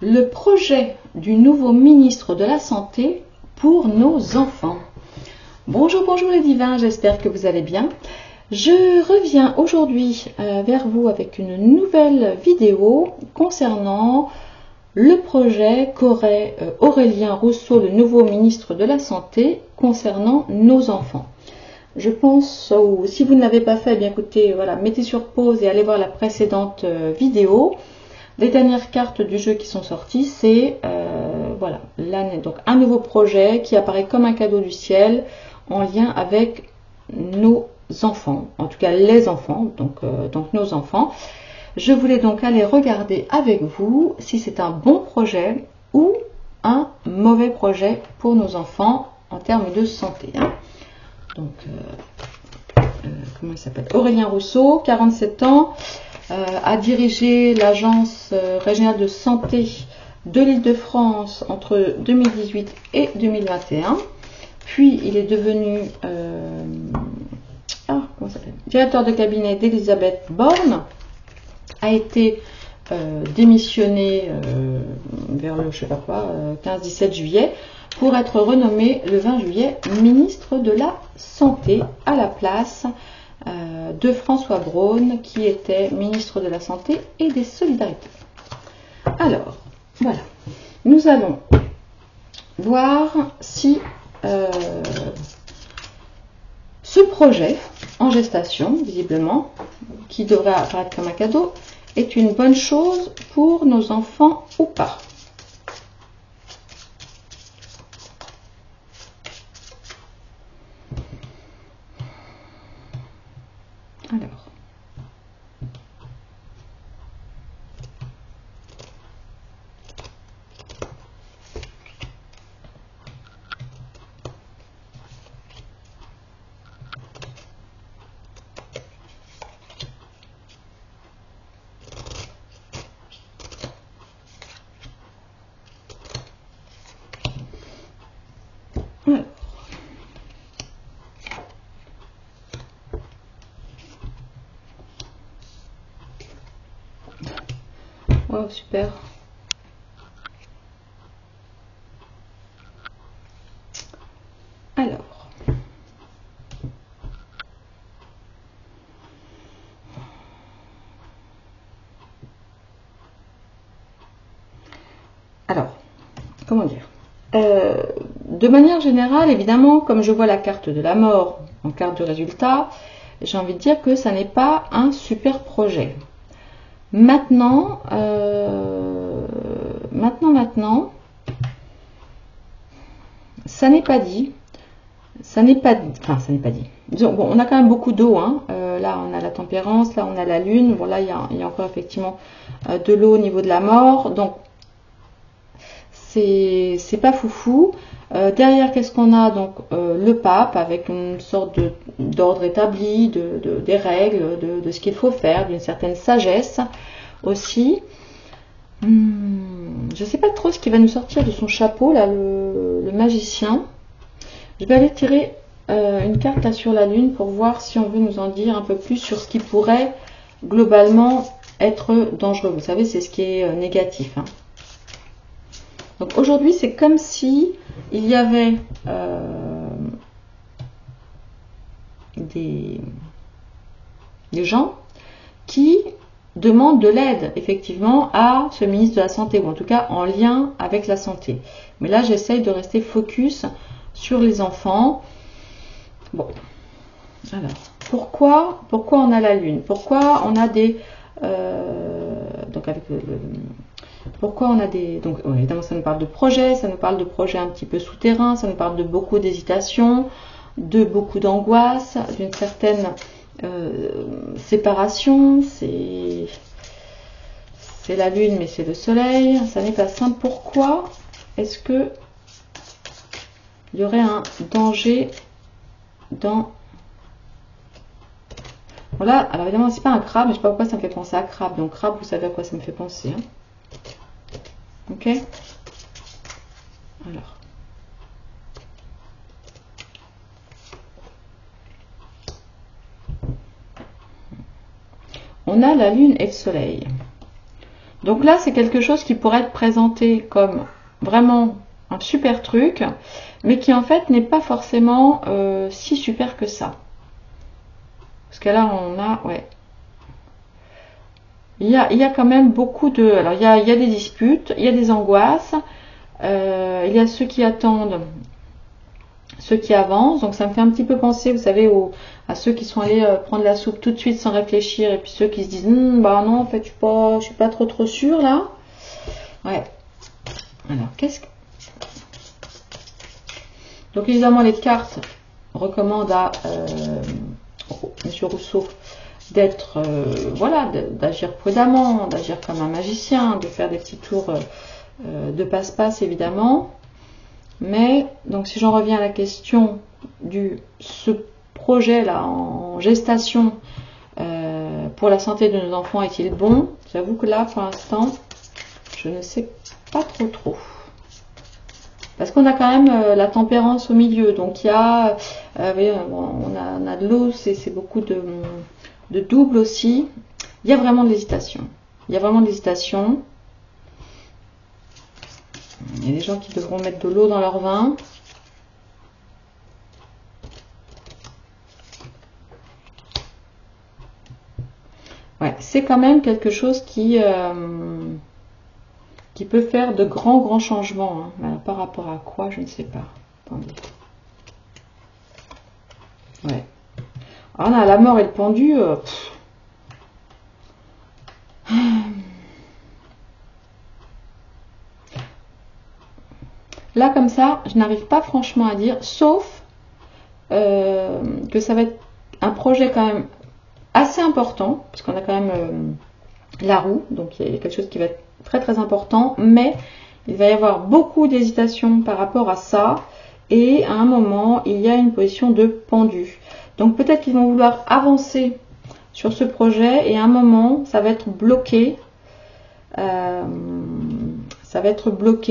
le projet du nouveau ministre de la Santé pour nos enfants. Bonjour, bonjour les divins, j'espère que vous allez bien. Je reviens aujourd'hui vers vous avec une nouvelle vidéo concernant le projet qu'aurait Aurélien Rousseau, le nouveau ministre de la Santé, concernant nos enfants. Je pense, ou si vous ne l'avez pas fait, eh bien écoutez, voilà, mettez sur pause et allez voir la précédente vidéo. Les dernières cartes du jeu qui sont sorties, c'est voilà, donc un nouveau projet qui apparaît comme un cadeau du ciel en lien avec nos enfants, en tout cas les enfants, donc nos enfants. Je voulais donc aller regarder avec vous si c'est un bon projet ou un mauvais projet pour nos enfants en termes de santé. Donc, comment il s'appelle? Aurélien Rousseau, 47 ans, a dirigé l'agence régionale de santé de l'Île-de-France entre 2018 et 2021. Puis, il est devenu directeur de cabinet d'Elisabeth Borne, a été démissionné vers le, je sais pas quoi, 15-17 juillet, pour être renommé le 20 juillet ministre de la Santé à la place de François Braun, qui était ministre de la Santé et des Solidarités. Alors, voilà. Nous allons voir si ce projet en gestation, visiblement, qui devrait apparaître comme un cadeau, est une bonne chose pour nos enfants ou pas. Alors. Wow, super. Alors. Comment dire? De manière générale, évidemment, comme je vois la carte de la mort en carte de résultat, j'ai envie de dire que ça n'est pas un super projet. Maintenant, ça n'est pas dit. Ça n'est pas dit. Disons, bon, on a quand même beaucoup d'eau. Hein. Là, on a la tempérance, là, on a la lune. Bon, là, il y a encore effectivement de l'eau au niveau de la mort. Donc, c'est pas foufou. Derrière, qu'est-ce qu'on a? Donc, le pape avec une sorte d'ordre établi, des règles, de ce qu'il faut faire, d'une certaine sagesse aussi. Je sais pas trop ce qui va nous sortir de son chapeau, là, le magicien. Je vais aller tirer une carte là sur la lune pour voir si on veut nous en dire un peu plus sur ce qui pourrait globalement être dangereux. Vous savez, c'est ce qui est négatif. Hein. Donc aujourd'hui, c'est comme si il y avait des gens qui demandent de l'aide, effectivement, à ce ministre de la Santé, ou en tout cas en lien avec la santé. Mais là, j'essaye de rester focus sur les enfants. Bon, alors, pourquoi on a la lune? Pourquoi on a des... donc avec pourquoi on a des... Donc évidemment, ça nous parle de projets, ça nous parle de projets un petit peu souterrains, ça nous parle de beaucoup d'hésitation, de beaucoup d'angoisse, d'une certaine séparation. C'est la lune, mais c'est le soleil. Ça n'est pas simple. Pourquoi est-ce que il y aurait un danger dans... Voilà, alors évidemment, c'est pas un crabe, mais je sais pas pourquoi ça me fait penser à crabe. Donc crabe, vous savez à quoi ça me fait penser. Hein. Ok. Alors. On a la lune et le soleil. Donc là, c'est quelque chose qui pourrait être présenté comme vraiment un super truc, mais qui en fait n'est pas forcément si super que ça. Parce que là, on a, ouais, il y a quand même beaucoup de... Alors, il y a des disputes, il y a des angoisses, il y a ceux qui attendent, ceux qui avancent. Donc, ça me fait un petit peu penser, vous savez, à ceux qui sont allés prendre la soupe tout de suite sans réfléchir, et puis ceux qui se disent, bah non, en fait, je suis pas trop sûre, là. Ouais. Alors, qu'est-ce que... Donc, évidemment, les cartes recommandent à Monsieur Rousseau d'être, voilà, d'agir prudemment, d'agir comme un magicien, de faire des petits tours de passe-passe évidemment. Mais, donc si j'en reviens à la question ce projet-là en gestation pour la santé de nos enfants est-il bon? J'avoue que là, pour l'instant, je ne sais pas trop. Parce qu'on a quand même la tempérance au milieu. Donc il y a, on a de l'eau, c'est beaucoup de double aussi. Il y a vraiment de l'hésitation. Il y a des gens qui devront mettre de l'eau dans leur vin. Ouais, c'est quand même quelque chose qui peut faire de grands changements. Hein. Par rapport à quoi, je ne sais pas. Attendez. Ouais. Alors là, la mort et le pendu. Là, comme ça, je n'arrive pas franchement à dire, sauf que ça va être un projet quand même assez important, parce qu'on a quand même la roue, donc il y a quelque chose qui va être très important, mais il va y avoir beaucoup d'hésitation par rapport à ça, et à un moment, il y a une position de pendu. Donc peut-être qu'ils vont vouloir avancer sur ce projet, et à un moment, ça va être bloqué.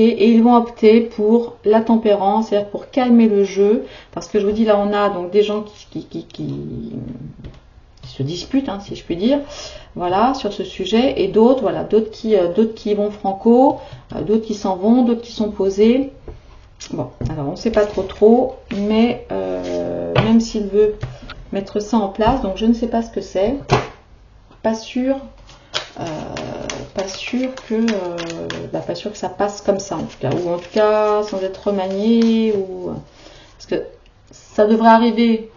Et ils vont opter pour la tempérance, c'est-à-dire pour calmer le jeu, parce que je vous dis là on a donc des gens qui se disputent, hein, si je puis dire, voilà, sur ce sujet, et d'autres, voilà, d'autres qui vont franco, d'autres qui s'en vont, d'autres qui sont posés. Bon, alors on ne sait pas trop, mais même s'il veut mettre ça en place, donc je ne sais pas ce que c'est, pas sûr que ça passe comme ça en tout cas, ou en tout cas sans être remanié, ou parce que ça devrait arriver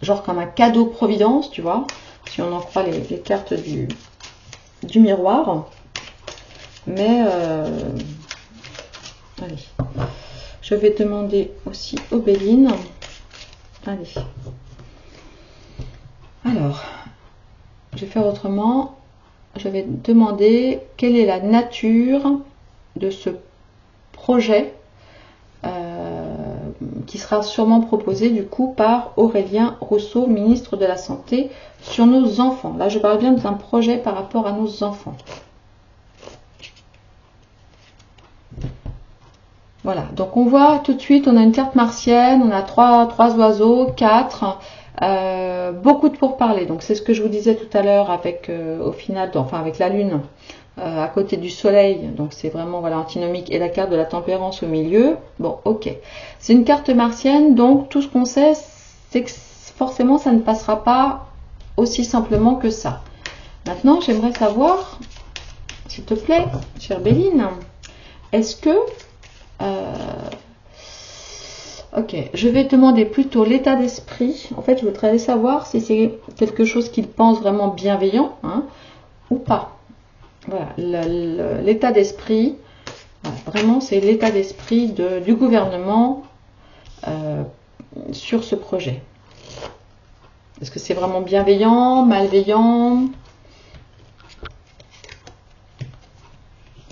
genre comme un cadeau providence, tu vois, si on en croit les cartes du miroir. Mais allez, je vais demander aussi aux Bélines. Allez, alors je vais faire autrement. Je vais demander quelle est la nature de ce projet qui sera sûrement proposé du coup par Aurélien Rousseau, ministre de la Santé, sur nos enfants. Là, je parle bien d'un projet par rapport à nos enfants. Voilà, donc on voit tout de suite, on a une carte martienne, on a trois oiseaux, 4... beaucoup de pourparlers, donc c'est ce que je vous disais tout à l'heure avec au final, enfin avec la lune à côté du soleil, donc c'est vraiment voilà antinomique, et la carte de la tempérance au milieu. Bon, ok, c'est une carte martienne, donc tout ce qu'on sait c'est que forcément ça ne passera pas aussi simplement que ça. Maintenant j'aimerais savoir, s'il te plaît chère Béline, est-ce que ok, je vais te demander plutôt l'état d'esprit. En fait, je voudrais savoir si c'est quelque chose qu'il pense vraiment bienveillant, hein, ou pas. Voilà, l'état d'esprit, voilà, vraiment, c'est l'état d'esprit du gouvernement sur ce projet. Est-ce que c'est vraiment bienveillant, malveillant?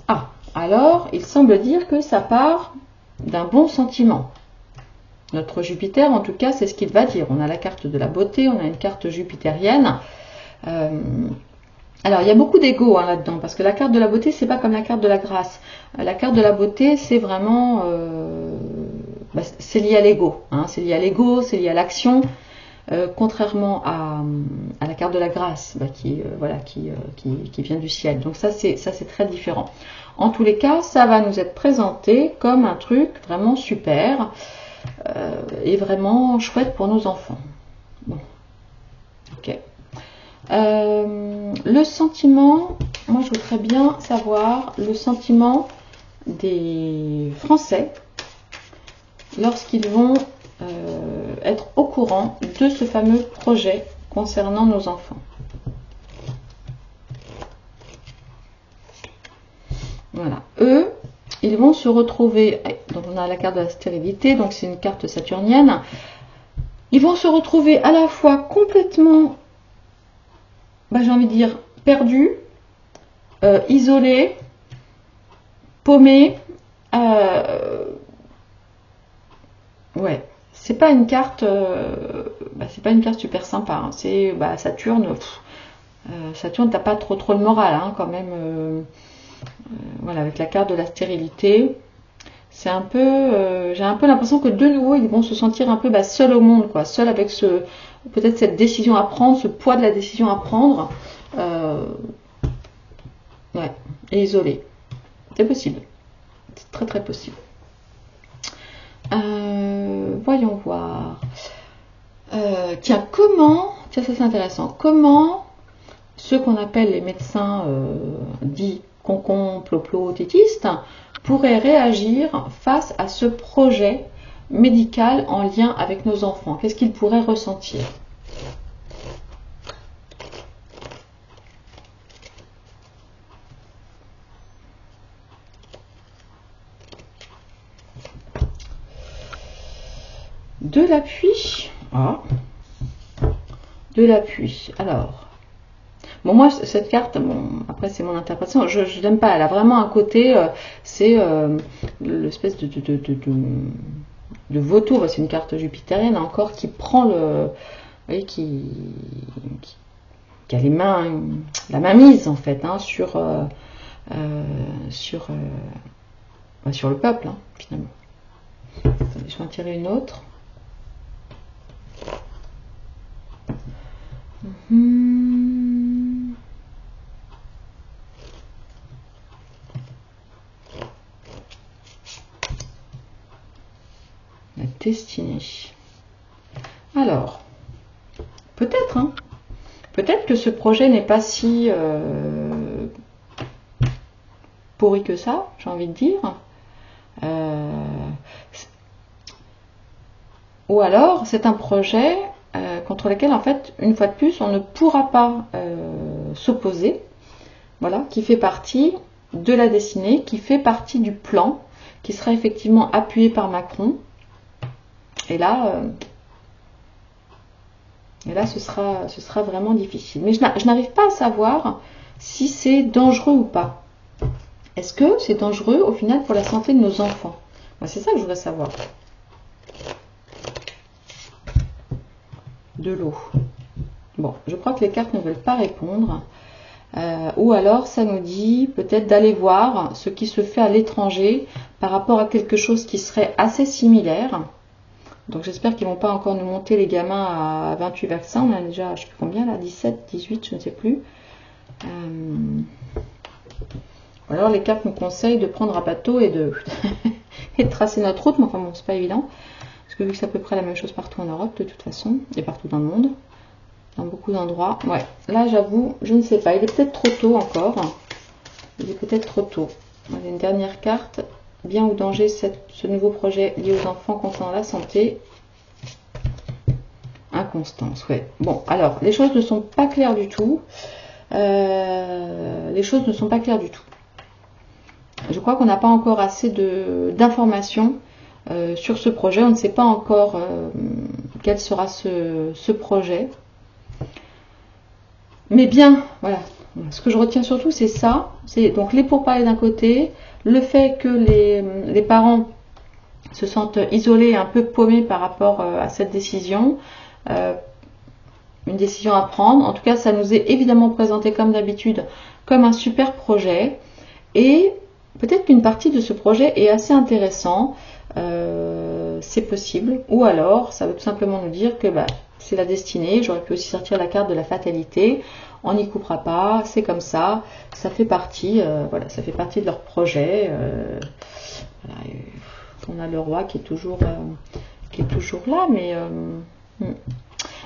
Ah, alors, il semble dire que ça part d'un bon sentiment. Notre Jupiter, en tout cas, c'est ce qu'il va dire. On a la carte de la beauté, on a une carte jupitérienne. Alors, il y a beaucoup d'ego hein, là-dedans, parce que la carte de la beauté, c'est pas comme la carte de la grâce. La carte de la beauté, c'est vraiment... c'est lié à l'ego. Hein, c'est lié à l'ego, c'est lié à l'action. contrairement à la carte de la grâce, qui vient du ciel. Donc ça c'est très différent. En tous les cas, ça va nous être présenté comme un truc vraiment super et vraiment chouette pour nos enfants. Bon, ok. Le sentiment, moi je voudrais bien savoir le sentiment des Français lorsqu'ils vont être au courant de ce fameux projet concernant nos enfants. Voilà, eux, ils vont se retrouver, donc on a la carte de la stérilité, donc c'est une carte saturnienne, ils vont se retrouver à la fois complètement, j'ai envie de dire, perdus, isolés, paumés, ouais, c'est pas une carte, super sympa, hein. C'est Saturne, Saturne, t'as pas trop le moral, hein, quand même. Voilà, avec la carte de la stérilité, c'est un peu, j'ai un peu l'impression que de nouveau ils vont se sentir un peu seuls au monde, quoi, seuls avec peut-être cette décision à prendre, ce poids de la décision à prendre, ouais, et isolés. C'est possible, c'est très très possible. Voyons voir. Tiens, ça c'est intéressant, comment ceux qu'on appelle les médecins dits concomploplotétistes pourraient réagir face à ce projet médical en lien avec nos enfants? Qu'est-ce qu'ils pourraient ressentir? De l'appui. Ah. De l'appui. Alors. Bon, moi, cette carte, après c'est mon interprétation, je l'aime pas. Elle a vraiment un côté, c'est l'espèce de vautour, c'est une carte jupitérienne encore qui prend le, vous voyez, qui a les mains, la main mise en fait, hein, sur le peuple, hein, finalement. Attendez, je vais en tirer une autre. La destinée. Alors, peut-être, hein, peut-être que ce projet n'est pas si pourri que ça, j'ai envie de dire. Ou alors, c'est un projet contre lequel, en fait, une fois de plus, on ne pourra pas s'opposer. Voilà, qui fait partie de la destinée, qui fait partie du plan, qui sera effectivement appuyé par Macron. Et là, ce sera vraiment difficile. Mais je n'arrive pas à savoir si c'est dangereux ou pas. Est-ce que c'est dangereux au final pour la santé de nos enfants? C'est ça que je voudrais savoir. De l'eau. Bon, je crois que les cartes ne veulent pas répondre. Ou alors ça nous dit peut-être d'aller voir ce qui se fait à l'étranger par rapport à quelque chose qui serait assez similaire. Donc j'espère qu'ils ne vont pas encore nous monter les gamins à 28 vaccins. On a déjà, je ne sais plus combien là, 17, 18, je ne sais plus. Ou alors les cartes nous conseillent de prendre un bateau et de tracer notre route. Mais enfin bon, c'est pas évident. Parce que vu que c'est à peu près la même chose partout en Europe de toute façon, et partout dans le monde. Dans beaucoup d'endroits. Ouais, là j'avoue, je ne sais pas. Il est peut-être trop tôt encore. Il est peut-être trop tôt. On a une dernière carte. Bien ou danger, ce nouveau projet lié aux enfants concernant la santé. Inconstance, ouais. Bon, alors, les choses ne sont pas claires du tout. Les choses ne sont pas claires du tout. Je crois qu'on n'a pas encore assez d'informations sur ce projet. On ne sait pas encore quel sera ce projet. Mais bien, voilà. Ce que je retiens surtout, c'est ça. C'est donc les pourparlers d'un côté, le fait que les parents se sentent isolés, un peu paumés par rapport à cette décision. Une décision à prendre. En tout cas, ça nous est évidemment présenté comme d'habitude, comme un super projet. Et peut-être qu'une partie de ce projet est assez intéressant. C'est possible. Ou alors, ça veut tout simplement nous dire que c'est la destinée. J'aurais pu aussi sortir la carte de la fatalité. On n'y coupera pas, c'est comme ça. Ça fait partie, voilà, ça fait partie de leur projet. Voilà, on a le roi qui est toujours là, mais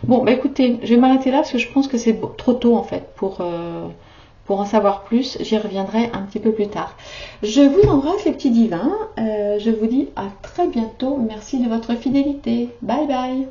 bon, bah écoutez, je vais m'arrêter là parce que je pense que c'est trop tôt en fait pour en savoir plus. J'y reviendrai un petit peu plus tard. Je vous embrasse les petits divins. Je vous dis à très bientôt. Merci de votre fidélité. Bye bye.